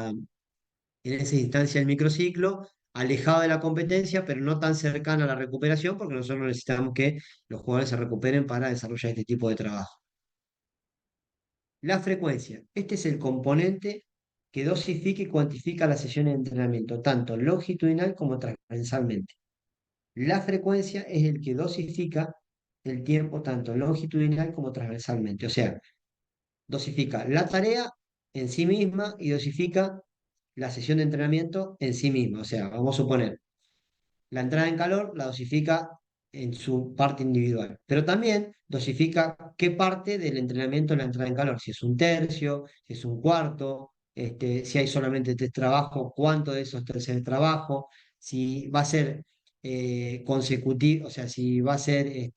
en esa instancia del microciclo, alejado de la competencia, pero no tan cercano a la recuperación, porque nosotros necesitamos que los jugadores se recuperen para desarrollar este tipo de trabajo. La frecuencia. Este es el componente que dosifica y cuantifica las sesiones de entrenamiento, tanto longitudinal como transversalmente. La frecuencia es el que dosifica el tiempo tanto longitudinal como transversalmente. O sea, dosifica la tarea en sí misma y dosifica la sesión de entrenamiento en sí misma. O sea, vamos a suponer, la entrada en calor la dosifica en su parte individual, pero también dosifica qué parte del entrenamiento es la entrada en calor, si es un tercio, si es un cuarto, si hay solamente 3 trabajos, cuánto de esos 3 trabajos, si va a ser consecutivo, o sea, si va a ser,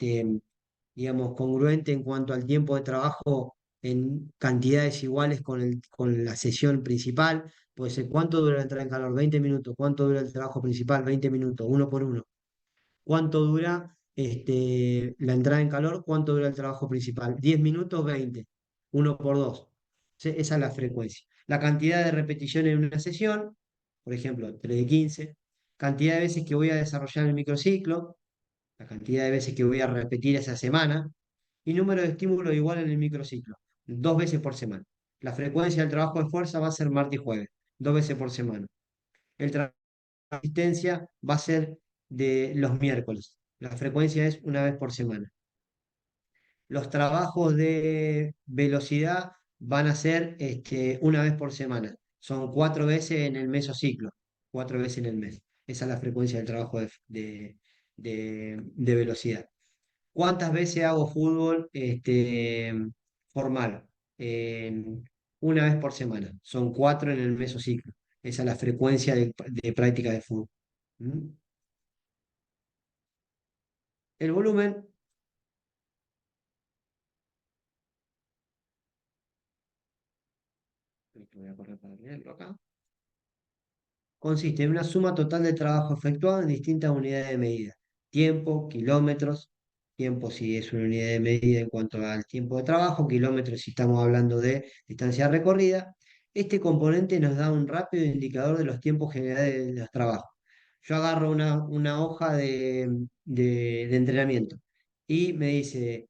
digamos, congruente en cuanto al tiempo de trabajo en cantidades iguales con la sesión principal. Puede ser cuánto dura la entrada en calor, 20 minutos, cuánto dura el trabajo principal, 20 minutos, uno por uno. ¿Cuánto dura la entrada en calor? ¿Cuánto dura el trabajo principal? 10 minutos, 20, uno por dos. Esa es la frecuencia. La cantidad de repeticiones en una sesión, por ejemplo, 3 de 15. Cantidad de veces que voy a desarrollar el microciclo, la cantidad de veces que voy a repetir esa semana, y número de estímulos igual en el microciclo, 2 veces por semana. La frecuencia del trabajo de fuerza va a ser martes y jueves. 2 veces por semana. El trabajo de asistencia va a ser de los miércoles. La frecuencia es 1 vez por semana. Los trabajos de velocidad van a ser 1 vez por semana. Son 4 veces en el mesociclo, 4 veces en el mes. Esa es la frecuencia del trabajo de velocidad. ¿Cuántas veces hago fútbol formal? En 1 vez por semana. Son 4 en el mesociclo. Esa es la frecuencia de práctica de fútbol. ¿Mm? El volumen, voy a correr para leerlo acá, consiste en una suma total de trabajo efectuado en distintas unidades de medida. Tiempo, kilómetros, tiempo si es una unidad de medida en cuanto al tiempo de trabajo, kilómetros si estamos hablando de distancia recorrida. Este componente nos da un rápido indicador de los tiempos generales de los trabajos. Yo agarro una hoja de entrenamiento y me dice,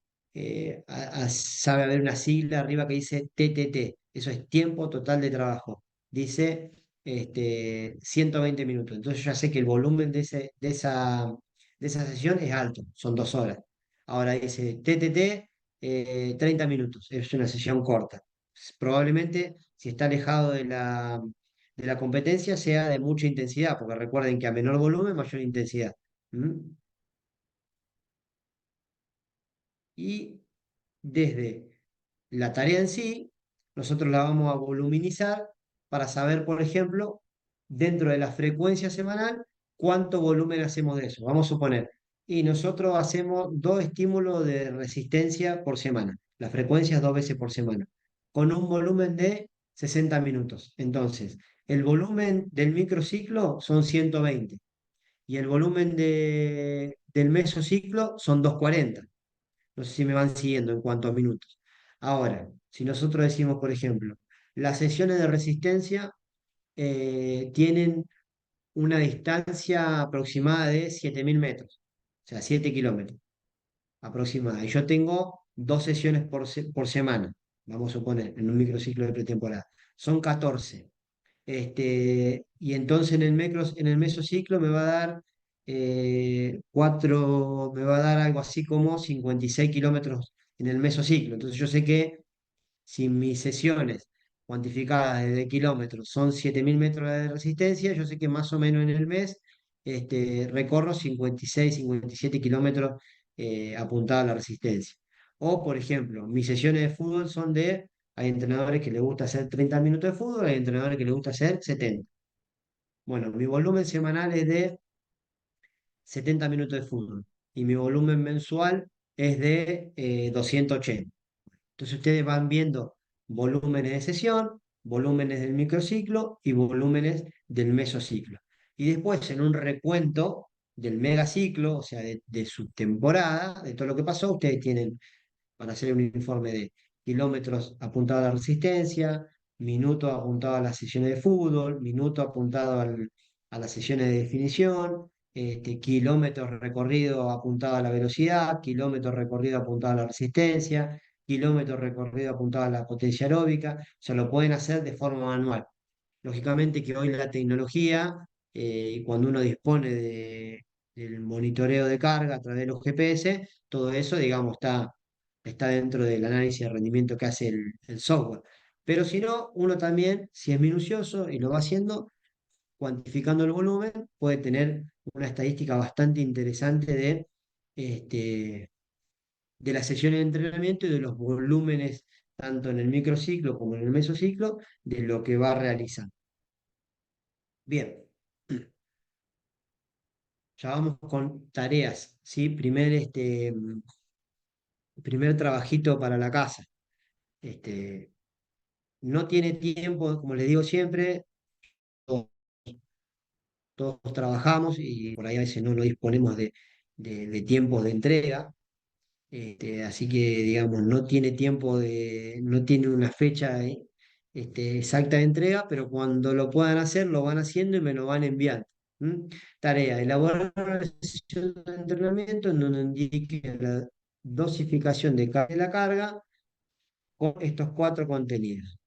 sabe haber una sigla arriba que dice TTT, eso es tiempo total de trabajo. Dice 120 minutos. Entonces ya sé que el volumen de esa sesión es alto, son 2 horas. Ahora dice TTT, 30 minutos, es una sesión corta. Probablemente, si está alejado de la competencia, sea de mucha intensidad, porque recuerden que a menor volumen, mayor intensidad. ¿Mm? Y desde la tarea en sí, nosotros la vamos a voluminizar para saber, por ejemplo, dentro de la frecuencia semanal, cuánto volumen hacemos de eso. Vamos a suponer, y nosotros hacemos 2 estímulos de resistencia por semana. La frecuencia es 2 veces por semana, con un volumen de 60 minutos. Entonces, el volumen del microciclo son 120 y el volumen del mesociclo son 240. No sé si me van siguiendo en cuanto a minutos. Ahora, si nosotros decimos, por ejemplo, las sesiones de resistencia tienen una distancia aproximada de 7.000 metros, o sea, 7 kilómetros aproximada. Y yo tengo 2 sesiones por semana, vamos a suponer, en un microciclo de pretemporada. Son 14. Y entonces en el mesociclo me va a dar me va a dar algo así como 56 kilómetros en el mesociclo. Entonces yo sé que si mis sesiones cuantificadas de kilómetros son 7.000 metros de resistencia, yo sé que más o menos en el mes recorro 56, 57 kilómetros apuntada a la resistencia. O, por ejemplo, mis sesiones de fútbol hay entrenadores que les gusta hacer 30 minutos de fútbol, hay entrenadores que les gusta hacer 70. Bueno, mi volumen semanal es de 70 minutos de fútbol y mi volumen mensual es de 280. Entonces ustedes van viendo volúmenes de sesión, volúmenes del microciclo y volúmenes del mesociclo. Y después en un recuento del megaciclo, o sea, de su temporada, de todo lo que pasó, ustedes tienen para hacer un informe de kilómetros apuntados a la resistencia, minutos apuntados a las sesiones de fútbol, minutos apuntados a las sesiones de definición, kilómetros recorridos apuntados a la velocidad, kilómetros recorridos apuntados a la resistencia, kilómetros recorridos apuntados a la potencia aeróbica. O sea, lo pueden hacer de forma manual. Lógicamente que hoy la tecnología, y cuando uno dispone del monitoreo de carga a través de los GPS, todo eso, digamos, está dentro del análisis de rendimiento que hace el software. Pero si no, uno también, si es minucioso y lo va haciendo, cuantificando el volumen, puede tener una estadística bastante interesante este, de las sesiones de entrenamiento y de los volúmenes, tanto en el microciclo como en el mesociclo, de lo que va realizando. Bien, ya vamos con tareas, ¿sí? Primer trabajito para la casa. Este, no tiene tiempo, como les digo siempre, todos, todos trabajamos y por ahí a veces no disponemos de tiempos de entrega. Así que, digamos, no tiene una fecha exacta de entrega, pero cuando lo puedan hacer, lo van haciendo y me lo van enviando. ¿Mm? Tarea: elaborar una sesión de entrenamiento en donde indique la dosificación de la carga con estos 4 contenidos.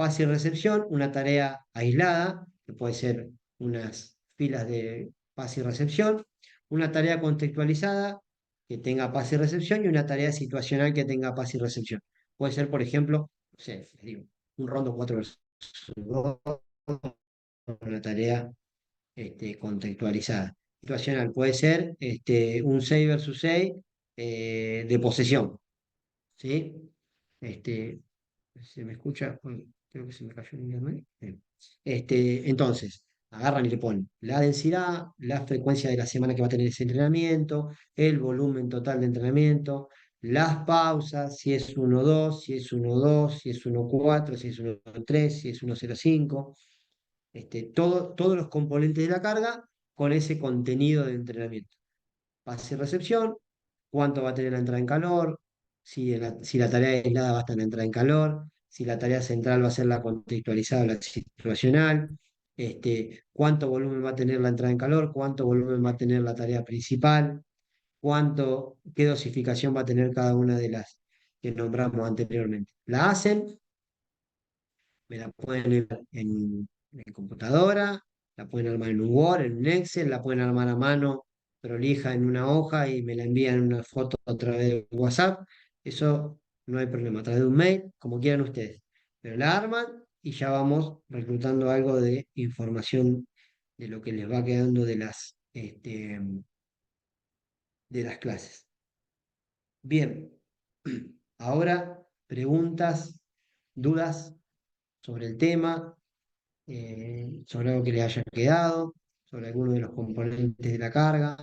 pase y recepción, una tarea aislada, que puede ser unas filas de pase y recepción, una tarea contextualizada que tenga pase y recepción y una tarea situacional que tenga pase y recepción. Puede ser, por ejemplo, no sé, les digo, un rondo 4 versus 2, una tarea contextualizada. Situacional puede ser un 6 versus 6 de posesión, ¿sí? Este, ¿Se me escucha? Uy, creo que se me cayó el internet. Bien. Entonces, agarran y le ponen la densidad, la frecuencia de la semana que va a tener ese entrenamiento, el volumen total de entrenamiento, las pausas, si es 1-2, si es 1-2, si es 1-4, si es 1-3, si es 1-0-5, todos los componentes de la carga con ese contenido de entrenamiento. Pase y recepción, cuánto va a tener la entrada en calor, si la tarea aislada va a estar en la entrada en calor, si la tarea central va a ser la contextualizada o la situacional, cuánto volumen va a tener la entrada en calor, cuánto volumen va a tener la tarea principal, qué dosificación va a tener cada una de las que nombramos anteriormente. La hacen, me la pueden ver en computadora, la pueden armar en un Word, en un Excel, la pueden armar a mano, prolija en una hoja y me la envían una foto a través de WhatsApp. Eso no hay problema, a través de un mail, como quieran ustedes. Pero la arman y ya vamos reclutando algo de información de lo que les va quedando de las clases. Bien, ahora preguntas, dudas sobre el tema, sobre algo que les haya quedado, sobre alguno de los componentes de la carga,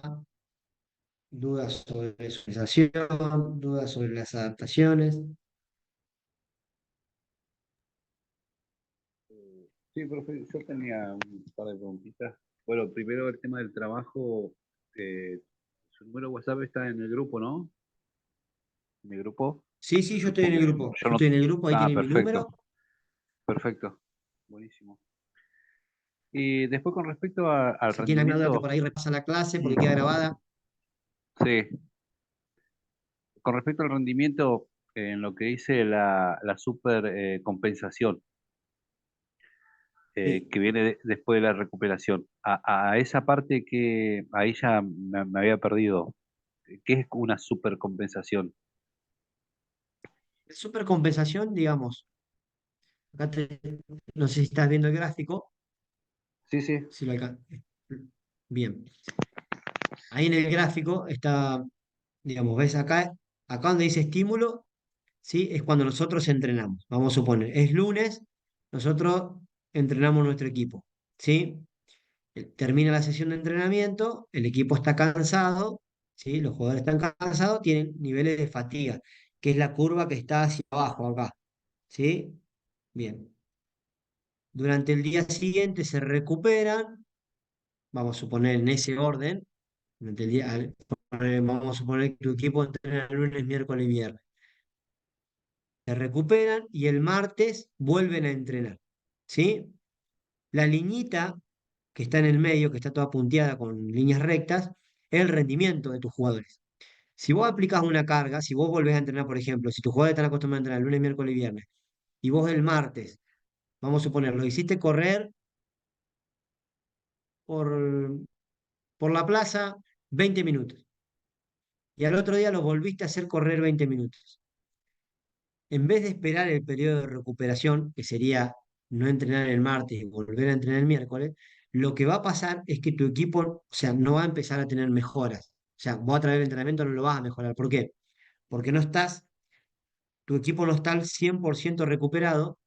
dudas sobre su organización, dudas sobre las adaptaciones. Sí, profe, yo tenía un par de preguntitas. Bueno, primero el tema del trabajo. Su número de WhatsApp está en el grupo, ¿no? ¿En el grupo? Sí, sí, yo estoy en el Porque grupo. yo Yo no... estoy en el grupo, ahí Ah, tienen mi perfecto, número. perfecto. Buenísimo. Y después con respecto al Si tienen alguna duda que por rendimiento, ahí repasan la clase porque queda grabada. sí, con respecto al rendimiento en lo que dice la super compensación Sí. que viene después de la recuperación, a esa parte que ahí ya me había perdido. ¿Qué es una super compensación? Supercompensación, digamos. No sé si estás viendo el gráfico. Sí, sí. Si lo Bien. Ahí en el gráfico está, digamos, ves acá donde dice estímulo, ¿sí? Es cuando nosotros entrenamos. Vamos a suponer, es lunes, nosotros entrenamos nuestro equipo, ¿sí? Termina la sesión de entrenamiento, el equipo está cansado, ¿sí? Los jugadores están cansados, tienen niveles de fatiga, que es la curva que está hacia abajo acá, ¿sí? Bien. Durante el día siguiente se recuperan, vamos a suponer en ese orden, durante el día, vamos a suponer que tu equipo entrena lunes, miércoles y viernes. Se recuperan y el martes vuelven a entrenar, ¿sí? La liñita que está en el medio, que está toda punteada con líneas rectas, es el rendimiento de tus jugadores. Si vos aplicás una carga, si vos volvés a entrenar, por ejemplo, si tus jugadores están acostumbrados a entrenar lunes, miércoles y viernes, y vos el martes, vamos a suponer, lo hiciste correr por, por la plaza 20 minutos, y al otro día lo volviste a hacer correr 20 minutos. En vez de esperar el periodo de recuperación, que sería no entrenar el martes y volver a entrenar el miércoles, lo que va a pasar es que tu equipo, o sea, no va a empezar a tener mejoras. O sea, vos a través del entrenamiento no lo vas a mejorar. ¿Por qué? Porque tu equipo no está al 100% recuperado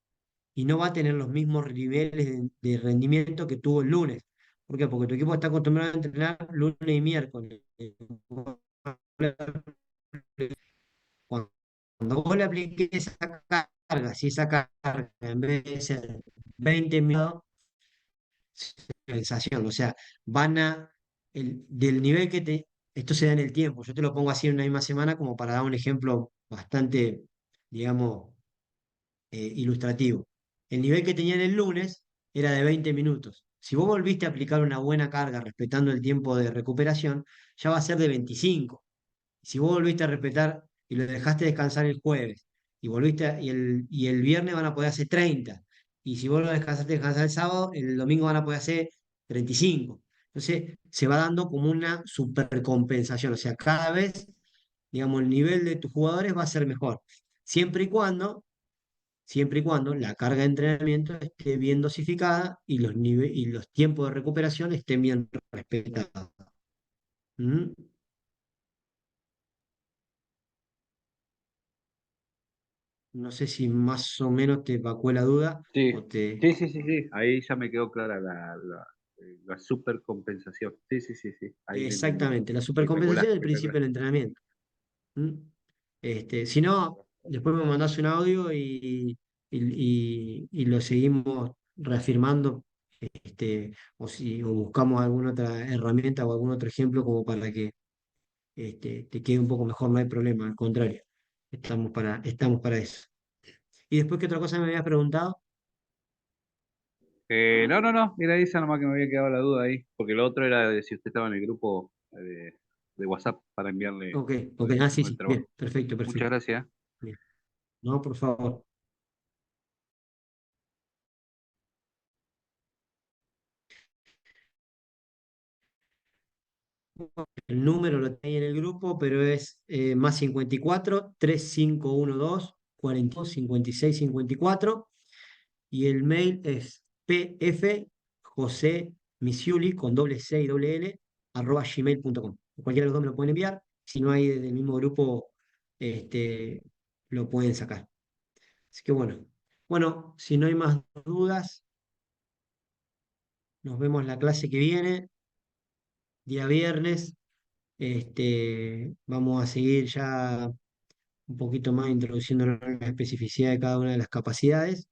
y no va a tener los mismos niveles de rendimiento que tuvo el lunes. ¿Por qué? Porque tu equipo está acostumbrado a entrenar lunes y miércoles. Cuando vos le apliques esa carga, si esa carga en vez de ser 20 minutos, sensación, o sea, del nivel esto se da en el tiempo, yo te lo pongo así en una misma semana como para dar un ejemplo bastante, digamos, ilustrativo. El nivel que tenían el lunes era de 20 minutos. Si vos volviste a aplicar una buena carga respetando el tiempo de recuperación, ya va a ser de 25. Si vos volviste a respetar y lo dejaste descansar el jueves y el viernes van a poder hacer 30 y si vos lo descansás el sábado, el domingo van a poder hacer 35. Entonces, se va dando como una supercompensación, o sea, cada vez, digamos, el nivel de tus jugadores va a ser mejor, siempre y cuando, siempre y cuando la carga de entrenamiento esté bien dosificada y y los tiempos de recuperación estén bien respetados. ¿Mm? No sé si más o menos te evacué la duda Sí, o te... sí, sí, sí, sí. Ahí ya me quedó clara la supercompensación. Sí, sí, sí, sí. Ahí lo entendí. Exactamente, la Espectacular, supercompensación es el espectacular. principio del entrenamiento. ¿Mm? Si no, después me mandás un audio y lo seguimos reafirmando, o buscamos alguna otra herramienta o algún otro ejemplo como para que te quede un poco mejor, no hay problema, al contrario, estamos para eso. ¿Y después qué otra cosa me habías preguntado? No, no, no. Era esa nomás que me había quedado la duda ahí. Porque lo otro era de si usted estaba en el grupo de WhatsApp para enviarle Ok, lo ok, del sí, tema del sí, bien, trabajo. perfecto, Muchas perfecto. gracias. Bien. No, por favor. El número lo tenéis en el grupo, pero es más 54 3512 42 56 54 y el mail es pf José Misiuli con doble C y doble L @gmail.com. Cualquiera de los dos me lo pueden enviar. Si no hay del mismo grupo, este, lo pueden sacar. Así que bueno. Bueno, si no hay más dudas, nos vemos la clase que viene, día viernes. Vamos a seguir ya un poquito más introduciéndonos en la especificidad de cada una de las capacidades.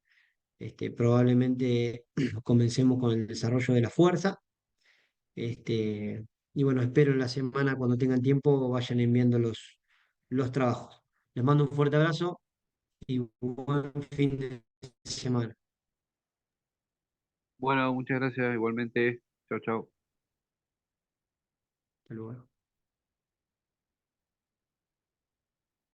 Probablemente comencemos con el desarrollo de la fuerza. Y bueno, espero en la semana, cuando tengan tiempo, vayan enviando los trabajos. Les mando un fuerte abrazo y buen fin de semana. Bueno, muchas gracias igualmente. Chao, chao. Hasta luego.